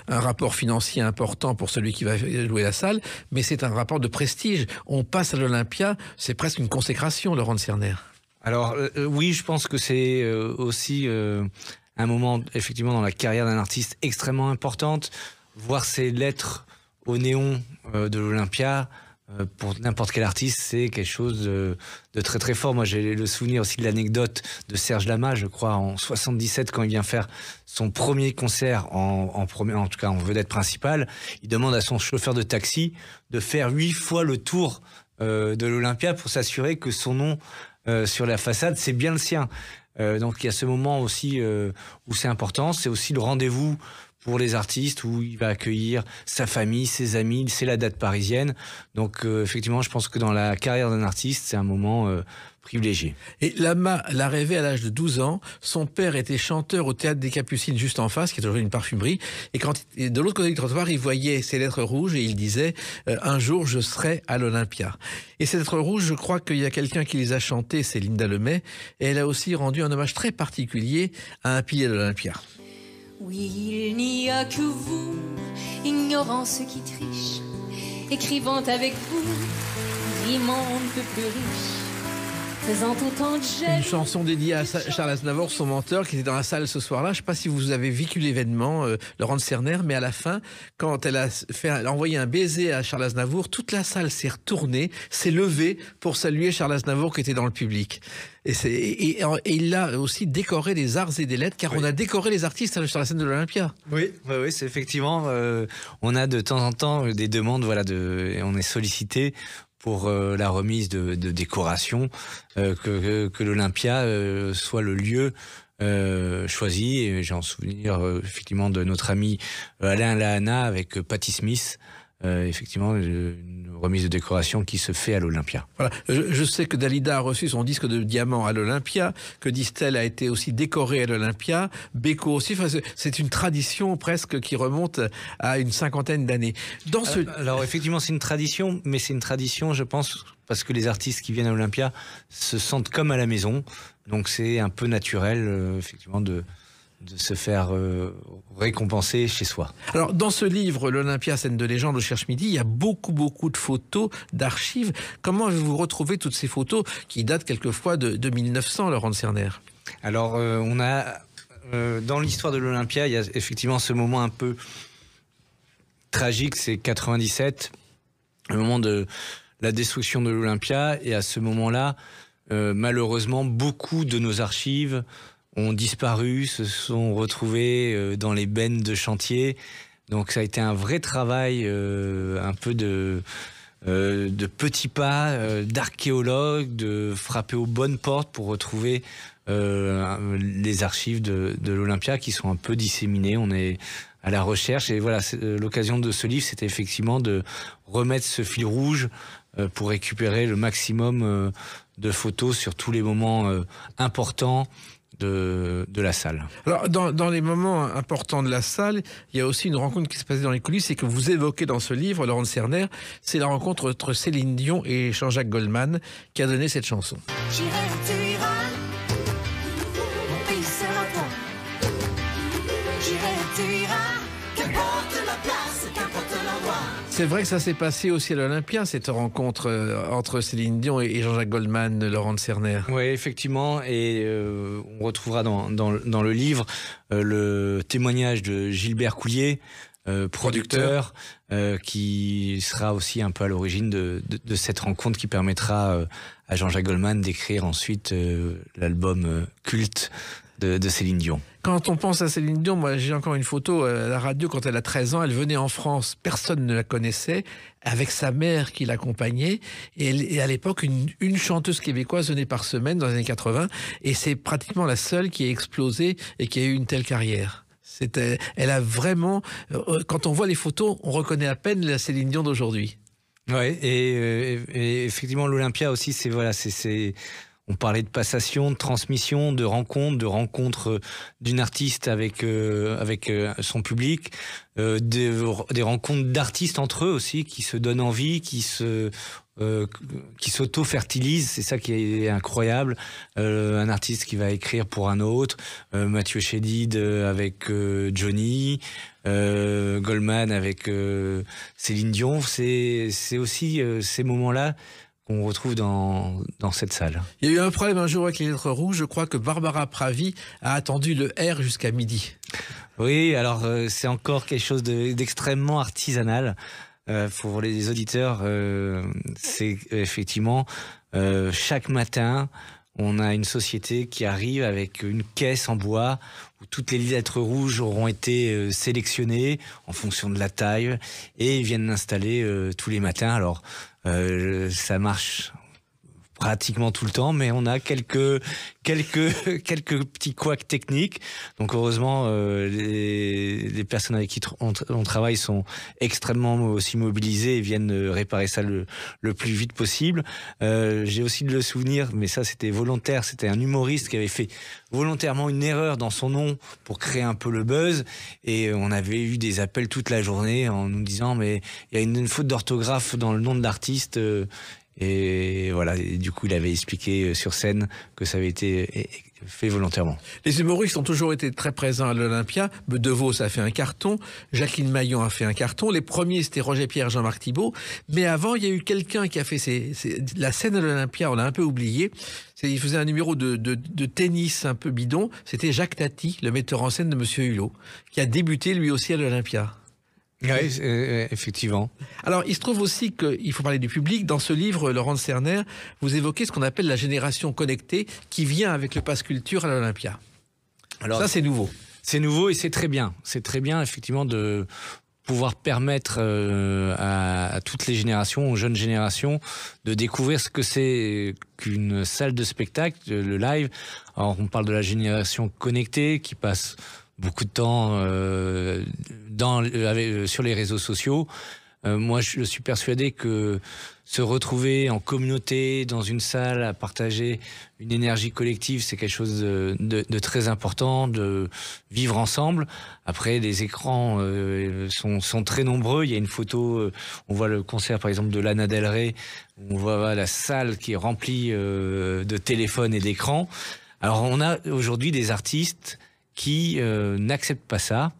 un rapport financier important pour celui qui va louer la salle, mais c'est un rapport de prestige. On passe à l'Olympia, c'est presque une consécration, Laurent de Cerner. Alors, oui, je pense que c'est aussi un moment, effectivement, dans la carrière d'un artiste extrêmement importante. Voir ces lettres au néon de l'Olympia, pour n'importe quel artiste, c'est quelque chose de très très fort. Moi, j'ai le souvenir aussi de l'anecdote de Serge Lama, je crois, en 77, quand il vient faire son premier concert en tout cas en vedette principale. Il demande à son chauffeur de taxi de faire 8 fois le tour de l'Olympia pour s'assurer que son nom sur la façade, c'est bien le sien. Donc il y a ce moment aussi où c'est important, c'est aussi le rendez-vous pour les artistes où il va accueillir sa famille, ses amis, c'est la date parisienne. Donc effectivement, je pense que dans la carrière d'un artiste, c'est un moment privilégié. Et Lama l'a rêvé à l'âge de 12 ans. Son père était chanteur au Théâtre des Capucines juste en face, qui est aujourd'hui une parfumerie. Et quand de l'autre côté du trottoir, il voyait ces lettres rouges et il disait un jour je serai à l'Olympia. Et ces lettres rouges, je crois qu'il y a quelqu'un qui les a chantées, c'est Linda Lemay. Et elle a aussi rendu un hommage très particulier à un pilier de l'Olympia. Oui, il n'y a que vous, ignorant ceux qui trichent, écrivant avec vous, dimons un peu plus riche, faisant autant de jaloux. Une chanson dédiée à Charles Aznavour, son mentor, qui était dans la salle ce soir-là. Je ne sais pas si vous avez vécu l'événement, Laurence Serner, mais à la fin, quand elle a envoyé un baiser à Charles Aznavour, toute la salle s'est retournée, s'est levée pour saluer Charles Aznavour qui était dans le public. Et il a aussi décoré des arts et des lettres, car on a décoré les artistes sur la scène de l'Olympia. Oui, c'est effectivement, on a de temps en temps des demandes, et on est sollicité pour la remise de décorations, que l'Olympia soit le lieu choisi. Et j'ai en souvenir effectivement de notre ami Alain Lahana avec Patti Smith. Effectivement, une remise de décoration qui se fait à l'Olympia. Voilà. Je sais que Dalida a reçu son disque de diamant à l'Olympia, que Distel a été aussi décoré à l'Olympia, Beko aussi. Enfin, c'est une tradition presque qui remonte à une cinquantaine d'années. Alors effectivement, c'est une tradition, mais c'est une tradition, je pense, parce que les artistes qui viennent à l'Olympia se sentent comme à la maison. Donc c'est un peu naturel, effectivement, de se faire récompenser chez soi. Alors, dans ce livre, l'Olympia, scène de légende, au Cherche Midi, il y a beaucoup de photos, d'archives. Comment avez-vous retrouvé toutes ces photos qui datent quelquefois de 1900, Laurence Serner? Alors, on a, dans l'histoire de l'Olympia, il y a effectivement ce moment un peu tragique, c'est 97, le moment de la destruction de l'Olympia. Et à ce moment-là, malheureusement, beaucoup de nos archives ont disparu, se sont retrouvés dans les bennes de chantier. Donc ça a été un vrai travail, un peu de petits pas, d'archéologues, de frapper aux bonnes portes pour retrouver les archives de l'Olympia qui sont un peu disséminées. On est à la recherche et voilà, l'occasion de ce livre, c'était effectivement de remettre ce fil rouge pour récupérer le maximum de photos sur tous les moments importants de la salle. Alors, dans les moments importants de la salle, il y a aussi une rencontre qui se passait dans les coulisses et que vous évoquez dans ce livre, Laurence Serner, c'est la rencontre entre Céline Dion et Jean-Jacques Goldman qui a donné cette chanson. J'irai où tu iras, mon pays sera toi. J'irai où tu iras, qu'importe la place, qu'importe l'endroit. C'est vrai que ça s'est passé aussi à l'Olympia, cette rencontre entre Céline Dion et Jean-Jacques Goldman, Laurence Serner. Oui, effectivement, et on retrouvera dans le livre le témoignage de Gilbert Coulier, producteur, qui sera aussi un peu à l'origine de cette rencontre qui permettra à Jean-Jacques Goldman d'écrire ensuite l'album culte de Céline Dion. Quand on pense à Céline Dion, moi j'ai encore une photo à la radio quand elle a 13 ans, elle venait en France, personne ne la connaissait, avec sa mère qui l'accompagnait, et à l'époque une chanteuse québécoise venait par semaine dans les années 80, et c'est pratiquement la seule qui a explosé et qui a eu une telle carrière. Elle a vraiment, quand on voit les photos, on reconnaît à peine la Céline Dion d'aujourd'hui. Ouais, et effectivement l'Olympia aussi, c'est on parlait de passation, de transmission, de rencontre d'une artiste avec son public, des rencontres d'artistes entre eux aussi qui se donnent envie, qui s'auto-fertilisent. C'est ça qui est incroyable. Un artiste qui va écrire pour un autre, Mathieu Chédid avec Johnny, Goldman avec Céline Dion. C'est aussi ces moments-là qu'on retrouve dans cette salle. Il y a eu un problème un jour avec les lettres rouges. Je crois que Barbara Pravi a attendu le R jusqu'à midi. Oui, alors c'est encore quelque chose d'extrêmement artisanal. pour les auditeurs, c'est effectivement chaque matin, on a une société qui arrive avec une caisse en bois où toutes les lettres rouges auront été sélectionnées en fonction de la taille et ils viennent l'installer tous les matins. Alors, ça marche pratiquement tout le temps, mais on a quelques petits couacs techniques. Donc heureusement, les personnes avec qui on travaille sont extrêmement aussi mobilisées et viennent réparer ça le plus vite possible. J'ai aussi le souvenir, mais ça c'était volontaire, c'était un humoriste qui avait fait volontairement une erreur dans son nom pour créer un peu le buzz, et on avait eu des appels toute la journée en nous disant mais il y a une faute d'orthographe dans le nom de l'artiste. Et voilà, et du coup, il avait expliqué sur scène que ça avait été fait volontairement. Les humoristes ont toujours été très présents à l'Olympia. Bedevos a fait un carton, Jacqueline Maillon a fait un carton. Les premiers, c'était Roger Pierre, Jean-Marc Thibault. Mais avant, il y a eu quelqu'un qui a fait la scène à l'Olympia, on l'a un peu oublié. Il faisait un numéro de tennis un peu bidon. C'était Jacques Tati, le metteur en scène de Monsieur Hulot, qui a débuté lui aussi à l'Olympia. Oui, effectivement. Alors, il se trouve aussi qu'il faut parler du public. Dans ce livre, Laurent de Cerner, vous évoquez ce qu'on appelle la génération connectée qui vient avec le Pass Culture à l'Olympia. Alors, ça, c'est nouveau. C'est nouveau et c'est très bien. C'est très bien, effectivement, de pouvoir permettre à toutes les générations, aux jeunes générations, de découvrir ce que c'est qu'une salle de spectacle, le live. Alors, on parle de la génération connectée qui passe beaucoup de temps sur les réseaux sociaux. Moi, je suis persuadé que se retrouver en communauté, dans une salle, à partager une énergie collective, c'est quelque chose de très important, de vivre ensemble. Après, les écrans sont très nombreux. Il y a une photo, on voit le concert, par exemple, de Lana Del Rey, on voit la salle qui est remplie de téléphones et d'écrans. Alors, on a aujourd'hui des artistes qui n'acceptent pas ça.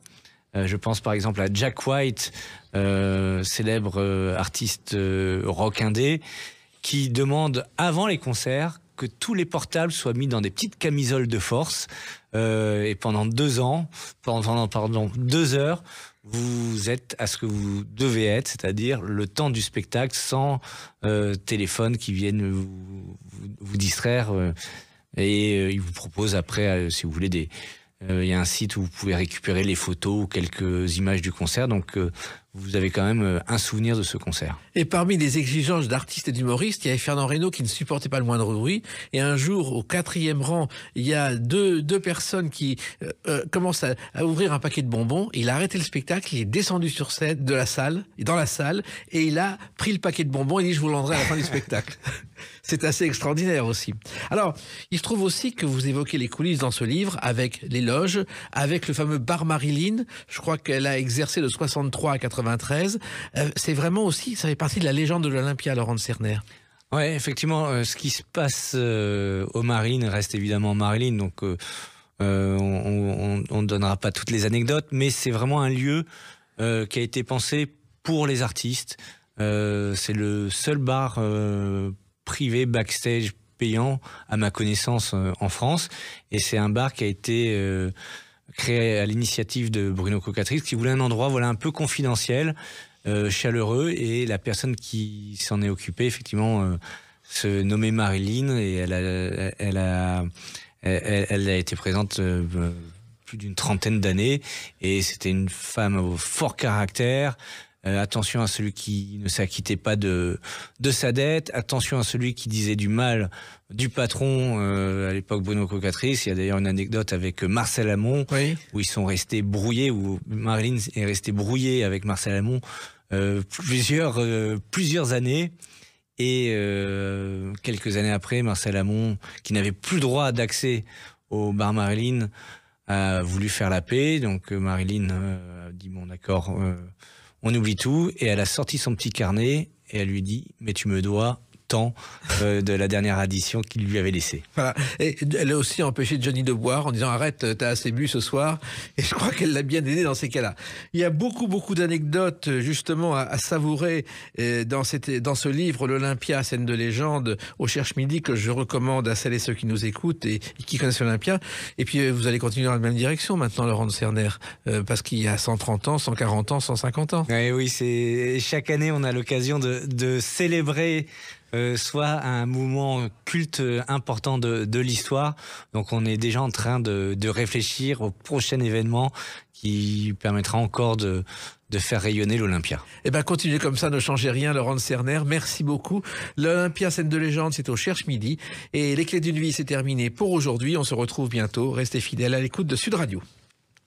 Je pense par exemple à Jack White, célèbre artiste rock indé, qui demande avant les concerts que tous les portables soient mis dans des petites camisoles de force, et pendant 2 ans, pendant 2 heures, vous êtes à ce que vous devez être, c'est-à-dire le temps du spectacle, sans téléphone qui viennent vous distraire. Et il vous propose après, si vous voulez, il y a un site où vous pouvez récupérer les photos ou quelques images du concert, donc vous avez quand même un souvenir de ce concert. Et parmi les exigences d'artistes et d'humoristes, il y avait Fernand Reynaud qui ne supportait pas le moindre bruit. Et un jour, au 4e rang, il y a deux personnes qui commencent à ouvrir un paquet de bonbons. Il a arrêté le spectacle, il est descendu sur scène dans la salle, et il a pris le paquet de bonbons et dit « je vous le rendrai à la fin du spectacle ». C'est assez extraordinaire aussi. Alors, il se trouve aussi que vous évoquez les coulisses dans ce livre avec les loges, avec le fameux bar Marilyn. Je crois qu'elle a exercé de 63 à 93. C'est vraiment aussi, ça fait partie de la légende de l'Olympia, Laurent de Cerner. Ouais, effectivement, ce qui se passe au Marine reste évidemment Marilyn, donc on ne donnera pas toutes les anecdotes, mais c'est vraiment un lieu qui a été pensé pour les artistes. C'est le seul bar privé backstage payant à ma connaissance en France, et c'est un bar qui a été créé à l'initiative de Bruno Cocatrice, qui voulait un endroit un peu confidentiel, chaleureux, et la personne qui s'en est occupée effectivement se nommait Marilyn, et elle a été présente plus d'une 30aine d'années, et c'était une femme au fort caractère. Attention à celui qui ne s'acquittait pas de sa dette. Attention à celui qui disait du mal du patron, à l'époque Bruno Cocatrice. Il y a d'ailleurs une anecdote avec Marcel Amont, oui, où ils sont restés brouillés, où Marilyn est restée brouillée avec Marcel Amont plusieurs années. Et quelques années après, Marcel Amont, qui n'avait plus droit d'accès au bar Marilyn, a voulu faire la paix. Donc Marilyn a dit bon d'accord, on oublie tout, et elle a sorti son petit carnet et elle lui dit « mais tu me dois temps de la dernière édition qu'il lui avait laissée. Voilà. Et elle a aussi empêché Johnny de boire en disant arrête, t'as assez bu ce soir. Et je crois qu'elle l'a bien aidé dans ces cas-là. Il y a beaucoup d'anecdotes justement à savourer dans ce livre, l'Olympia, scène de légende, au Cherche Midi, que je recommande à celles et ceux qui nous écoutent et qui connaissent l'Olympia. Et puis vous allez continuer dans la même direction maintenant, Laurent de Cerner, parce qu'il y a 130 ans, 140 ans, 150 ans. Oui, chaque année on a l'occasion de célébrer soit un mouvement culte important de l'histoire. Donc on est déjà en train de réfléchir au prochain événement qui permettra encore de faire rayonner l'Olympia. Eh bien, continuez comme ça, ne changez rien, Laurent de Cerner. Merci beaucoup. L'Olympia, scène de légende, c'est au Cherche Midi. Et les clés d'une vie, c'est terminé pour aujourd'hui. On se retrouve bientôt. Restez fidèles à l'écoute de Sud Radio.